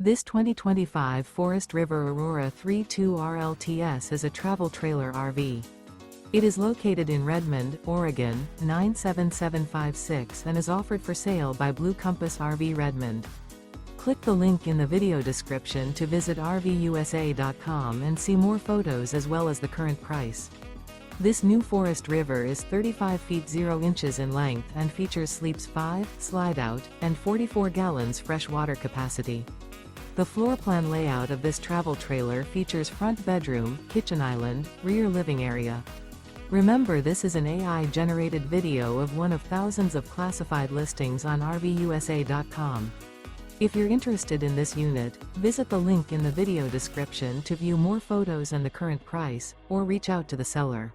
This 2025 Forest River Aurora 3.2 RLTS is a travel trailer RV. It is located in Redmond, Oregon, 97756 and is offered for sale by Blue Compass RV Redmond. Click the link in the video description to visit RVUSA.com and see more photos as well as the current price. This new Forest River is 35 feet 0 inches in length and features sleeps 5, Slideout, and 44 gallons fresh water capacity. The floor plan layout of this travel trailer features front bedroom, kitchen island, rear living area. Remember, this is an AI-generated video of one of thousands of classified listings on RVUSA.com. If you're interested in this unit, visit the link in the video description to view more photos and the current price, or reach out to the seller.